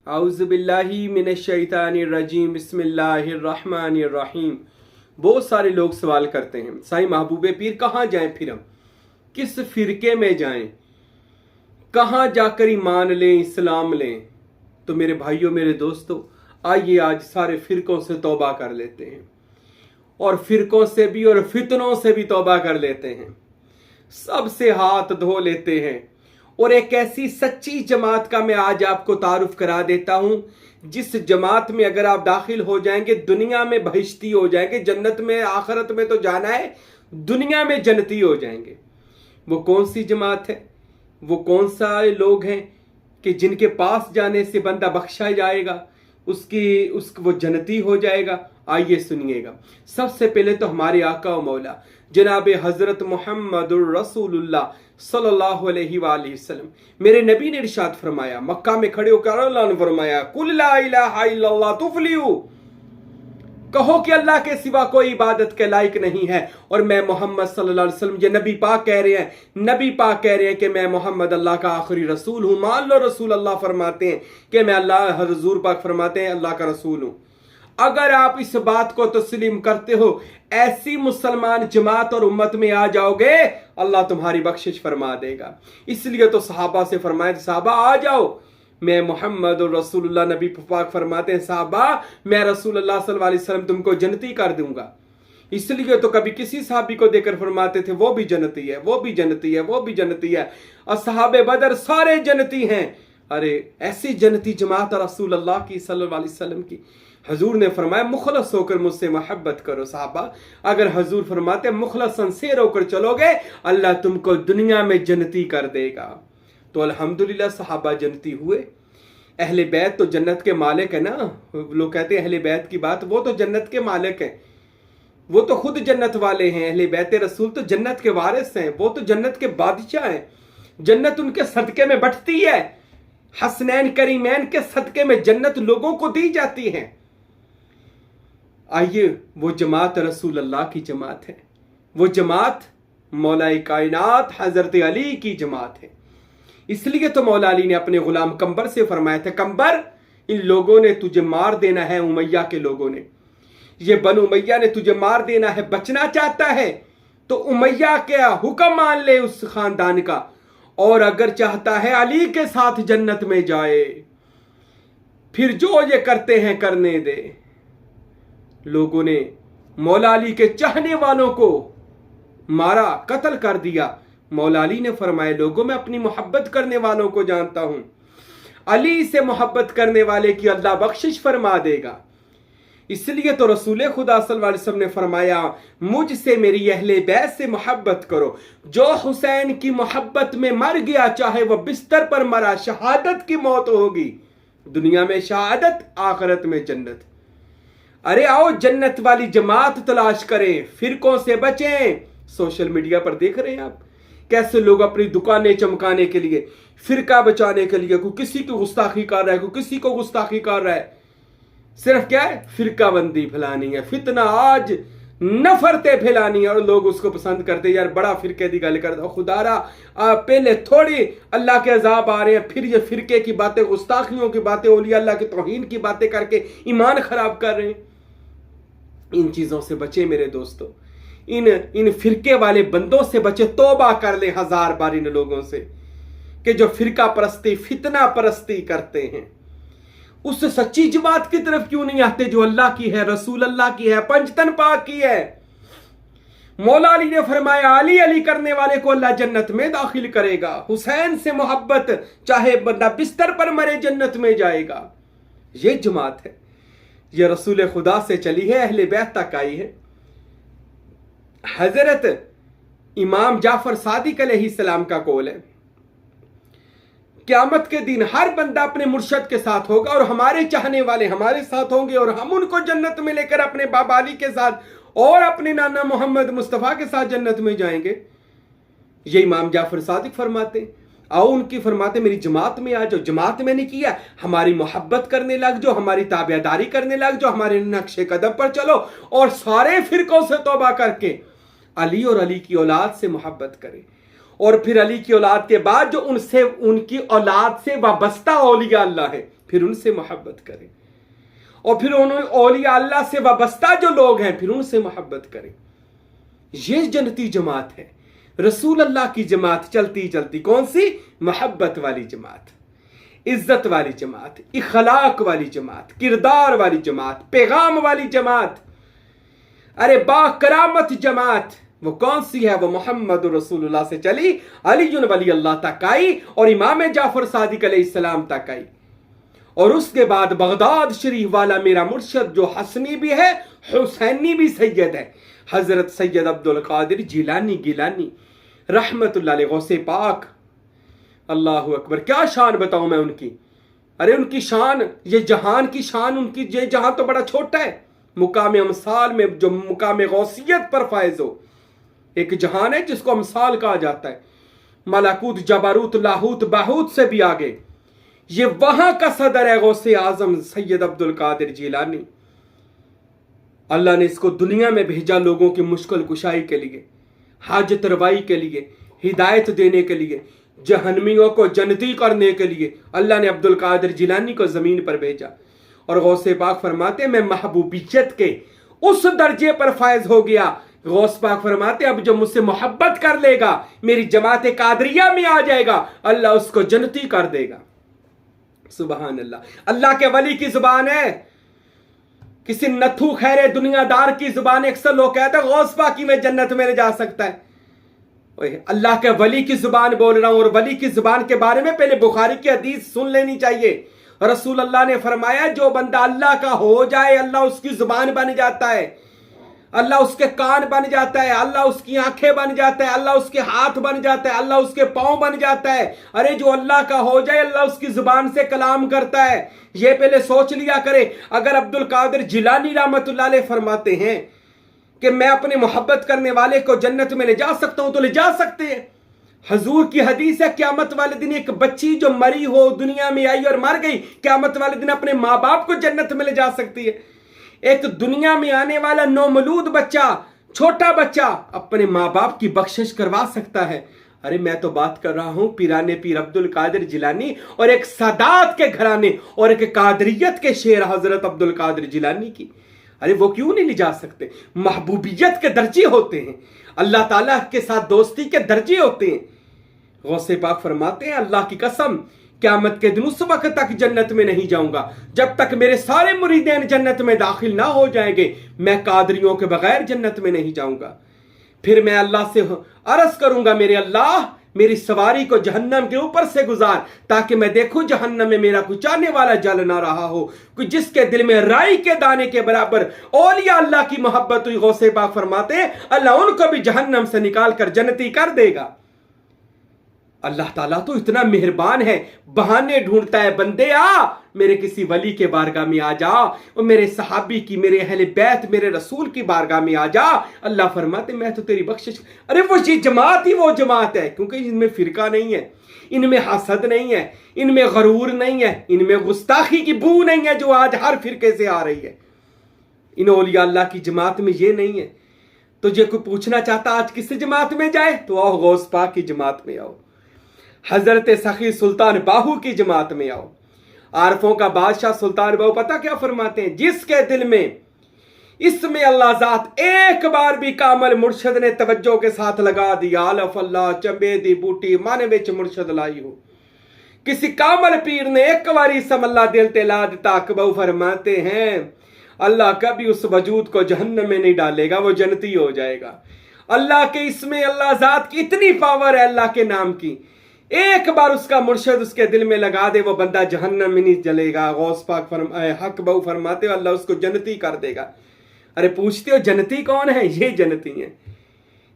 आउज़ु बिल्लाहि मिनश्शैतानिर्रजीम बिस्मिल्लाहिर्रहमानिर्रहीम। बहुत सारे लोग सवाल करते हैं, साईं महबूबे पीर कहाँ जाएं, फिर हम किस फिरके में जाएं, कहाँ जाकर ईमान लें, इस्लाम लें। तो मेरे भाइयों, मेरे दोस्तों, आइए आज सारे फिरकों से तौबा कर लेते हैं और फिरकों से भी और फितनों से भी तौबा कर लेते हैं, सबसे हाथ धो लेते हैं और एक ऐसी सच्ची जमात का मैं आज आपको तारुफ करा देता हूं जिस जमात में अगर आप दाखिल हो जाएंगे दुनिया में बहिश्ती हो जाएंगे, जन्नत में आखिरत में तो जाना है, दुनिया में जन्नती हो जाएंगे। वो कौन सी जमात है, वो कौन सा लोग हैं कि जिनके पास जाने से बंदा बख्शा जाएगा, वो जन्नती हो जाएगा। आइए सुनिएगा। सबसे पहले तो हमारे आका व मौला जनाब हजरत मुहम्मदुर रसूलुल्लाह सल्लल्लाहु अलैहि वसल्लम, मेरे नबी ने इरशाद फरमाया, मक्का में खड़े होकर अल्लाह ने फरमाया, कुल ला इलाहा इल्लल्लाह तुफलिहू, कहो कि अल्लाह के सिवा कोई इबादत के लायक नहीं है और मैं मोहम्मद सल्लल्लाहु अलैहि वसल्लम, ये नबी पाक कह रहे हैं, नबी पाक कह रहे हैं कि मैं मोहम्मद अल्लाह का आखिरी रसूल हूं। मान लो रसूल अल्लाह फरमाते हैं कि मैं अल्लाह, हुजूर पाक फरमाते हैं अल्लाह का रसूल हूं। अगर आप इस बात को तस्लीम करते हो, ऐसी मुसलमान जमात और उम्मत में आ जाओगे, अल्लाह तुम्हारी बख्शिश फरमा देगा। इसलिए तो सहाबा से फरमाया, सहाबा आ जाओ, मैं मोहम्मद और रसूलुल्लाह, नबी पाक फरमाते हैं सहाबा मैं रसूलुल्लाह सल्लल्लाहु अलैहि वसल्लम तुमको जन्नती कर दूंगा। इसलिए तो कभी किसी साहबी को देकर फरमाते थे वो भी जन्नती है, वो भी जन्नती है, वो भी जन्नती है। असहाबे बदर सारे जन्नती हैं। अरे ऐसी जन्नती जमात रसूलुल्लाह की सल्लल्लाहु अलैहि वसल्लम की। हजूर ने फरमाया मुखलस होकर मुझसे मोहब्बत करो। साहबा अगर हजूर फरमाते मुखलस सिंसियर होकर चलोगे, अल्लाह तुमको दुनिया में जन्नती कर देगा। तो अल्हम्दुलिल्लाह सहाबा जन्नती हुए। अहले बैत तो जन्नत के मालिक है ना। लोग कहते हैं अहले बैत की बात, वो तो जन्नत के मालिक हैं, वो तो खुद जन्नत वाले हैं। अहले बैत रसूल तो जन्नत के वारिस हैं, वो तो जन्नत के बादशाह हैं। जन्नत उनके सदके में बंटती है। हसनैन करीमैन के सदके में जन्नत लोगों को दी जाती है। आइए वो जमात रसूल अल्लाह की जमात है, वो जमात मौलाए कायनात हजरत अली की जमात है। इसलिए तो मौला अली ने अपने गुलाम कंबर से फरमाया था, कंबर इन लोगों ने तुझे मार देना है, उमैया के लोगों ने, ये बनु उमैया ने तुझे मार देना है। बचना चाहता है तो उमैया के हुक्म मान ले उस खानदान का, और अगर चाहता है अली के साथ जन्नत में जाए, फिर जो ये करते हैं करने दे। लोगों ने मौला अली के चाहने वालों को मारा, कत्ल कर दिया। मौला अली ने फरमाया, लोगों में अपनी मोहब्बत करने वालों को जानता हूं, अली से मोहब्बत करने वाले की अल्लाह बख्शिश फरमा देगा। इसलिए तो रसूल खुदा सल्लल्लाहु अलैहि वसल्लम ने फरमाया, मुझसे मेरी अहले बैत से मोहब्बत करो। जो हुसैन की मोहब्बत में मर गया, चाहे वह बिस्तर पर मरा, शहादत की मौत होगी, दुनिया में शहादत, आखिरत में जन्नत। अरे आओ जन्नत वाली जमात तलाश करें, फिरकों से बचें। सोशल मीडिया पर देख रहे हैं आप कैसे लोग अपनी दुकानें चमकाने के लिए, फिरका बचाने के लिए, कोई किसी को गुस्ताखी कर रहा है, कोई किसी को गुस्ताखी कर रहा है। सिर्फ क्या है, फिरका बंदी फैलानी है, फितना आज नफरतें फैलानी है, और लोग उसको पसंद करते हैं। यार बड़ा फिरके की गल करता, खुदारा पहले थोड़ी अल्लाह के अजाब आ रहे हैं, फिर ये फिरके की बातें, गुस्ताखियों की बातें, औलिया अल्लाह की तौहीन की बातें करके ईमान खराब कर रहे हैं। इन चीजों से बचे मेरे दोस्तों, इन फिरके वाले बंदों से बचे। तौबा कर ले हजार बार इन लोगों से कि जो फिरका परस्ती, फितना परस्ती करते हैं। उस सच्ची जमात की तरफ क्यों नहीं आते जो अल्लाह की है, रसूल अल्लाह की है, पंजतन पाक की है। मौला अली ने फरमाया, अली अली करने वाले को अल्लाह जन्नत में दाखिल करेगा। हुसैन से मोहब्बत, चाहे बंदा बिस्तर पर मरे, जन्नत में जाएगा। ये जमात है, ये रसूल खुदा से चली है, अहले बैत तक आई है। हजरत इमाम जाफर सादिक अलैहिस्सलाम का कौल है, क़यामत के दिन हर बंदा अपने मुर्शद के साथ होगा और हमारे चाहने वाले हमारे साथ होंगे, और हम उनको जन्नत में लेकर अपने बाबा अली के साथ और अपने नाना मोहम्मद मुस्तफ़ा के साथ जन्नत में जाएंगे। ये इमाम जाफर सादिक फरमाते। आओ उनकी फरमाते मेरी जमात में आ जाओ। जमात में नहीं किया, हमारी मोहब्बत करने लग जाओ, हमारी ताबेदारी करने लग जाओ, हमारे नक्शे कदम पर चलो, और सारे फिरकों से तौबा करके अली और अली की औलाद से मोहब्बत करें। और फिर अली की औलाद के बाद जो उनसे, उनकी औलाद से वाबस्ता औलिया अल्लाह है, फिर उनसे मोहब्बत करें। और फिर उन्होंने औलिया अल्लाह से वाबस्ता जो लोग हैं फिर उनसे मोहब्बत करें। ये जन्नती जमात है, रसूल अल्लाह की जमात चलती चलती। कौन सी? मोहब्बत वाली जमात, इज्जत वाली जमात, इखलाक वाली जमात, किरदार वाली जमात, पैगाम वाली जमात, अरे बाकरामत जमात। वो कौन सी है? वो मोहम्मद रसूलुल्लाह से चली, अली वली अल्लाह तक आई और इमाम जाफर सादिक अलैहिस्सलाम तक आई। और उसके बाद बगदाद शरीफ वाला मेरा मुर्शद जो हसनी भी है हुसैनी भी सैयद है, हजरत सैयद अब्दुल कादिर जिलानी गिलानी रहमतुल्लाह अलैह गौसे पाक। अल्लाहु अकबर, क्या शान बताऊं मैं उनकी। अरे उनकी शान, ये जहान की शान उनकी, ये जहां तो बड़ा छोटा है, मुकाम अमसाल में जो मुकाम गौसियत पर फायज हो, एक जहान है जिसको अमसाल कहा जाता है, मलाकूत जबारूत लाहूत बाहूत से भी आगे। ये वहां का सदर है गौसे आजम सैयद अब्दुल कादिर जिलानी। अल्लाह ने इसको दुनिया में भेजा लोगों की मुश्किल कुशाई के लिए, हाजत रवाई के लिए, हिदायत देने के लिए, जहन्मियों को जन्नती करने के लिए अल्लाह ने अब्दुल कादिर जिलानी को जमीन पर भेजा। और गौसे पाक फरमाते मैं महबूबियत के उस दर्जे पर फायज हो गया। गौस पाक फरमाते अब जो मुझसे मोहब्बत कर लेगा, मेरी जमात कादरिया में आ जाएगा, अल्लाह उसको जन्नती कर देगा। सुबहान अल्लाह। अल्लाह के वली की जुबान है, किसी नथु खैरे दुनियादार की जुबान। अक्सर लोग कहते हैं गौस पाक की में जन्नत में जा सकता है। अल्लाह के वली की जुबान बोल रहा हूं। और वली की जुबान के बारे में पहले बुखारी की हदीस सुन लेनी चाहिए। रसूल अल्लाह ने फरमाया जो बंदा अल्लाह का हो जाए अल्लाह उसकी जुबान बन जाता है, अल्लाह उसके कान बन जाता है, अल्लाह उसकी आंखें बन जाता है, अल्लाह उसके हाथ बन जाता है, अल्लाह उसके पांव बन जाता है। अरे जो अल्लाह का हो जाए अल्लाह उसकी जुबान से कलाम करता है। ये पहले सोच लिया करे। अगर अब्दुल कादिर जिलानी रहमतुल्लाह अलैह फरमाते हैं कि मैं अपने मोहब्बत करने वाले को जन्नत में ले जा सकता हूं, तो ले जा सकते हैं। हजूर की हदीस है क़यामत वाले दिन एक बच्ची जो मरी हो, दुनिया में आई और मर गई, क़यामत वाले दिन अपने माँ बाप को जन्नत में ले जा सकती है। एक दुनिया में आने वाला नौमलूद बच्चा, छोटा बच्चा अपने माँ बाप की बख्शिश करवा सकता है। अरे मैं तो बात कर रहा हूं पीराने पीर अब्दुल कादिर जिलानी और एक सादात के घराने और एक कादरियत के शेर हजरत अब्दुल कादिर जिलानी की। अरे वो क्यों नहीं ले जा सकते? महबूबियत के दर्जे होते हैं, अल्लाह ताला के साथ दोस्ती के दर्जे होते हैं। गौसे पाक फरमाते हैं अल्लाह की कसम क़यामत के दिन उस वक्त तक जन्नत में नहीं जाऊंगा जब तक मेरे सारे मुरीदेन जन्नत में दाखिल ना हो जाएंगे, मैं कादरियों के बगैर जन्नत में नहीं जाऊंगा। फिर मैं अल्लाह से अर्ज करूंगा मेरे अल्लाह मेरी सवारी को जहन्नम के ऊपर से गुजार, ताकि मैं देखूं जहन्नम में मेरा कुछ आने वाला जल ना रहा हो, कि जिसके दिल में राई के दाने के बराबर औलिया अल्लाह की मोहब्बत हुई। गौसे पाक फरमाते हैं अल्लाह उनको भी जहन्नम से निकाल कर जन्नती कर देगा। अल्लाह ताला तो इतना मेहरबान है, बहाने ढूंढता है, बंदे आ मेरे किसी वली के बारगाह में आ जा, और मेरे सहाबी की, मेरे अहले बैत, मेरे रसूल की बारगाह में आ जा। अल्लाह फरमाते मैं तो तेरी बख्शिश। अरे वो ये जमात ही वो जमात है, क्योंकि इनमें फिरका नहीं है, इनमें हसद नहीं है, इनमें गरूर नहीं है, इनमें गुस्ताखी की बू नहीं है जो आज हर फिरके से आ रही है। इन औलिया अल्लाह की जमात में ये नहीं है। तो जो कोई पूछना चाहता आज किस जमात में जाए, तो आओ गौस पाक की जमात में आओ, हजरत सखी सुल्तान बाहू की जमात में आओ। आरफों का बादशाह सुल्तान बाहू पता क्या फरमाते हैं? जिसके दिल में इसमें अल्लाह जात एक बार भी कामल मुर्शद ने तवज्जो के साथ लगा दिया, आलफ अल्लाह चंबे दी बूटी माने विच मुर्शद लाई हो, किसी कामल पीर ने एक बारी समल्ला दिल ते ला दिता। अकबऊ फरमाते हैं अल्लाह कभी उस वजूद को जहन्नम में नहीं डालेगा, वो जन्नती हो जाएगा। अल्लाह के इसमें अल्लाह जात की इतनी पावर है अल्लाह के नाम की, एक बार उसका मुर्शद उसके दिल में लगा दे वो बंदा जहन्नम में नहीं जलेगा। गौस पाक हक बहु फरमाते हो अल्लाह उसको जन्नती कर देगा। अरे पूछते हो जन्नती कौन है? ये जन्नती है।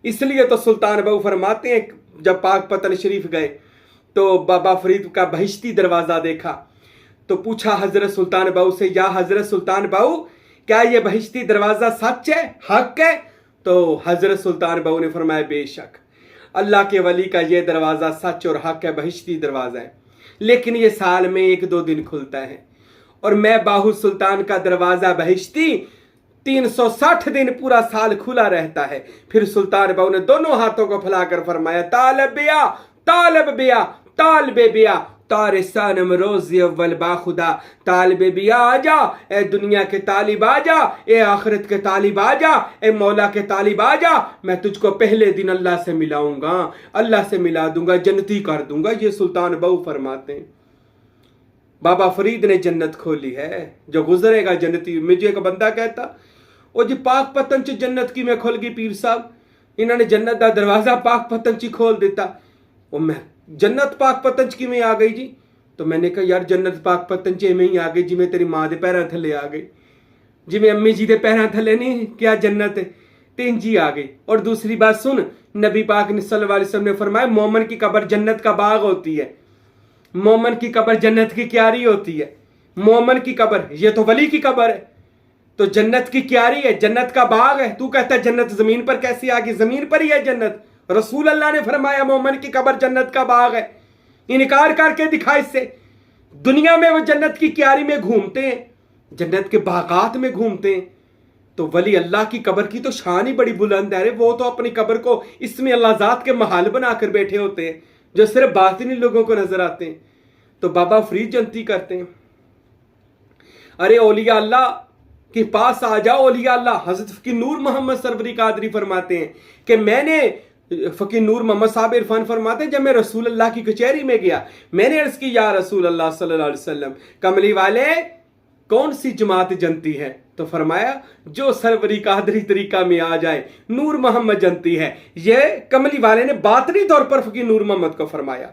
इसलिए तो सुल्तान बहु फरमाते हैं जब पाक पतन शरीफ गए तो बाबा फरीद का बहिश्ती दरवाजा देखा, तो पूछा हजरत सुल्तान बहु से, या हजरत सुल्तान बहु क्या ये बहिश्ती दरवाजा सच है, हक है? तो हजरत सुल्तान बहु ने फरमाया बेशक अल्लाह के वली का ये दरवाज़ा सच और हक है, बहिश्ती दरवाज़ा है, लेकिन ये साल में 1-2 दिन खुलता है, और मैं बाहू सुल्तान का दरवाज़ा बहिश्ती 360 दिन पूरा साल खुला रहता है। फिर सुल्तान बाहू ने दोनों हाथों को फैलाकर फरमाया तालब बिया तालब बिया तालब बिया तारिसान रोज़ी अव्वल बाखुदा, तालिब भी आ जा, ए दुनिया के तालिब आ जा, ए आखिरत के तालिब आ जा, ए मौला के तालिब आ जा, मैं तुझको पहले दिन अल्लाह से मिलाऊंगा, अल्लाह से मिला दूंगा, जन्नती कर दूंगा। ये सुल्तान बहू फरमाते हैं। बाबा फरीद ने जन्नत खोली है, जो गुजरेगा जन्नती। मुझे एक बंदा कहता, ओ जी पाक पतन च जन्नत की मैं खुल गई पीर साहब, इन्होंने जन्नत का दरवाजा पाक पतन च खोल दिता। वो मैं जन्नत पाक पतन च किवें आ गई जी? तो मैंने कहा यार जन्नत पाक पतन च इवें ही आ गई जिवें तेरी माँ के पैरों थले आ गई, जिवें अम्मी जी के पैरों थले नहीं क्या जन्नत है, तीन जी आ गई। और दूसरी बात सुन, नबी पाक ने सल्लल्लाहु अलैहि वसल्लम ने फरमाया मोमन की कब्र जन्नत का बाग होती है, मोमन की कब्र जन्नत की क्यारी होती है। मोमन की कब्र, ये तो वली की कब्र है, तो जन्नत की क्यारी है, जन्नत का बाग है। तू कहता है जन्नत जमीन पर कैसे आ गई? जमीन पर ही है जन्नत। रसूल अल्लाह ने फरमाया मोमन की कब्र जन्नत का बाग है। इनकार करके दिखा इससे। दुनिया में वो जन्नत की क्यारी में घूमते हैं, जन्नत के बागात में घूमते हैं। तो वली अल्लाह की कब्र की तो शान ही बड़ी बुलंद है। वो तो अपनी कब्र को इसमें अल्लाह ज़ात के महल बनाकर बैठे होते हैं, जो सिर्फ बातिनी लोगों को नजर आते हैं। तो बाबा फरीद जन्नती करते हैं। अरे औलिया अल्लाह के पास आ जाओ। औलिया अल्लाह हजरत फकीर नूर मोहम्मद सरवरी कादरी फरमाते हैं कि मैंने, फकीर नूर मोहम्मद साहब इरफान फरमाते हैं, जब मैं रसूल अल्लाह की कचहरी में गया, मैंने अर्ज की या रसूल अल्लाह सल्लल्लाहु अलैहि वसल्लम, कमली वाले कौन सी जमात जनती है? तो फरमाया जो सरवरी कादरी तरीका में आ जाए नूर मोहम्मद जनती है। यह कमली वाले ने बातनी तौर पर फकीर नूर मोहम्मद को फरमाया।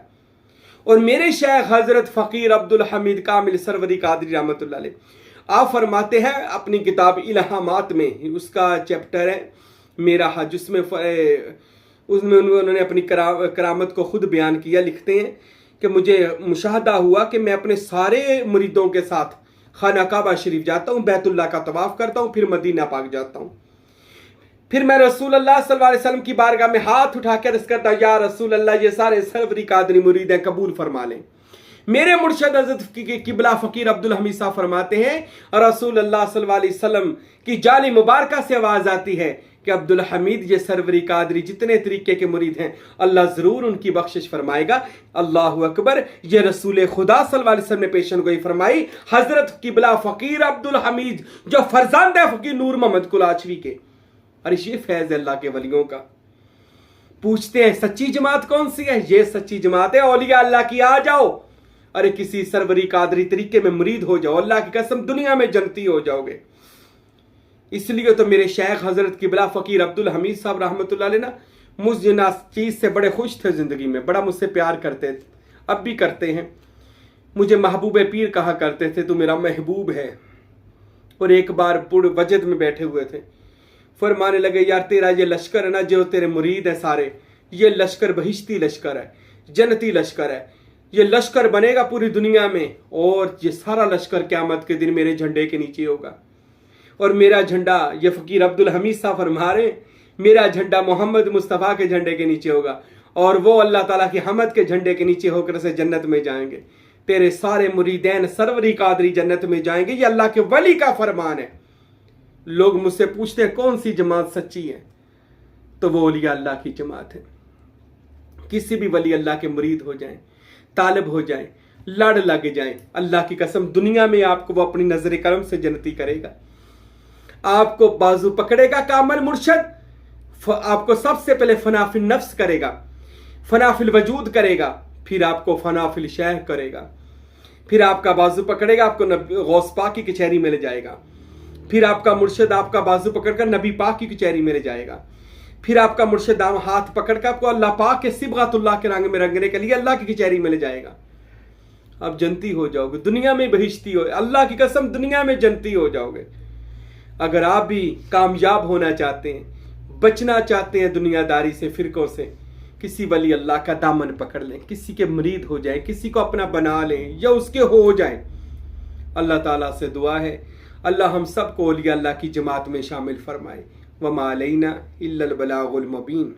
और मेरे शेख हजरत फकीर अब्दुल हमीद कामिल सरवरी कादरी रहमतुल्लाह अलैह आप फरमाते हैं अपनी किताब इल्हामात में, उसका चैप्टर है मेरा हज, उसमें उन्होंने अपनी करामत को खुद बयान किया। लिखते हैं कि मुझे मुशाहदा हुआ कि मैं अपने सारे मुरीदों के साथ खाना काबा शरीफ जाता हूँ, बैतुल्लाह का तवाफ करता हूँ, फिर मदीना पाक जाता हूँ। फिर मैं रसूल अल्लाह सल्लल्लाहु अलैहि वसल्लम की बारगाह में हाथ उठा कर अर्ज़ करता या रसूल अल्लाह ये सारे सरवरी कादरी मुरीद हैं, कबूल फरमा लें। मेरे मुर्शद हज़रत किबला फ़कीर अब्दुल हमीद साहब फरमाते हैं रसूल अल्लाह सल्लल्लाहु अलैहि वसल्लम की जाली मुबारक से आवाज़ आती है कि अब्दुल हमीद ये सरवरी कादरी जितने तरीके के मुरीद हैं अल्लाह ज़रूर उनकी बख्शिश फरमाएगा। अल्लाहु अकबर। ये रसूल खुदा सल्लल्लाहु अलैहि वसल्लम ने पेशन गोई फरमाई हज़रत किबला फ़कीर अब्दुल हमीद जो फरजंद है फ़कीर नूर मोहम्मद कुलाचवी के। अरे ये फैज़ अल्लाह के वलियों का। पूछते हैं सच्ची जमात कौन सी है? ये सच्ची जमात है औलिया अल्लाह की। आ जाओ, अरे किसी सरवरी कादरी तरीके में मुरीद हो जाओ, अल्लाह की कसम दुनिया में जन्नती हो जाओगे। इसलिए तो मेरे शेख हजरत किबला फ़कीर अब्दुल हमीद साहब रहमतुल्लाह अलैह ना मुझ जिना चीज़ से बड़े खुश थे ज़िंदगी में, बड़ा मुझसे प्यार करते थे, अब भी करते हैं। मुझे महबूब पीर कहा करते थे, तू मेरा महबूब है। और एक बार पुर वजद में बैठे हुए थे, फरमाने लगे यार तेरा ये लश्कर है ना, जो तेरे मुरीद हैं सारे, ये लश्कर बहिश्ती लश्कर है, जन्नती लश्कर है। ये लश्कर बनेगा पूरी दुनिया में और ये सारा लश्कर क़यामत के दिन मेरे झंडे के नीचे होगा। और मेरा झंडा, ये फ़कीर अब्दुल हमीद साहब फरमा रहे, मेरा झंडा मोहम्मद मुस्तफ़ा के झंडे के नीचे होगा और वो अल्लाह ताला की हमद के झंडे के नीचे होकर से जन्नत में जाएंगे। तेरे सारे मुरीदैन सरवरी कादरी जन्नत में जाएंगे। ये अल्लाह के वली का फरमान है। लोग मुझसे पूछते हैं कौन सी जमात सच्ची है? तो वो औलिया अल्लाह की जमात है। किसी भी वली अल्लाह के मुरीद हो जाएं, तालिब हो जाएं, लड़ लग जाएं, अल्लाह की कसम दुनिया में आपको वो अपनी नजर करम से जन्नती करेगा। आपको बाजू पकड़ेगा कामल मुर्शद, आपको सबसे पहले फनाफिल नफ्स करेगा, फनाफिल वजूद करेगा, फिर आपको फनाफिल शह करेगा, फिर आपका बाजू पकड़ेगा, आपको गौस पाक की कचहरी में ले जाएगा, फिर आपका मुर्शद आपका बाजू पकड़कर नबी पाक की कचहरी में ले जाएगा, फिर आपका मुर्शद हाथ पकड़कर आपको अल्लाह पाक के सिबगातुल्लाह के रंग में रंगने के लिए अल्लाह की कचहरी में ले जाएगा। आप जन्नती हो जाओगे, दुनिया में बहिश्ती हो, अल्लाह की कसम दुनिया में जन्नती हो जाओगे। अगर आप भी कामयाब होना चाहते हैं, बचना चाहते हैं दुनियादारी से, फिरकों से, किसी वली अल्लाह का दामन पकड़ लें, किसी के मुरीद हो जाएं, किसी को अपना बना लें या उसके हो जाएं। अल्लाह ताला से दुआ है अल्लाह हम सब को औलिया अल्लाह की जमात में शामिल फरमाए। वमा अलैना इल्लल बलागुल मुबीन।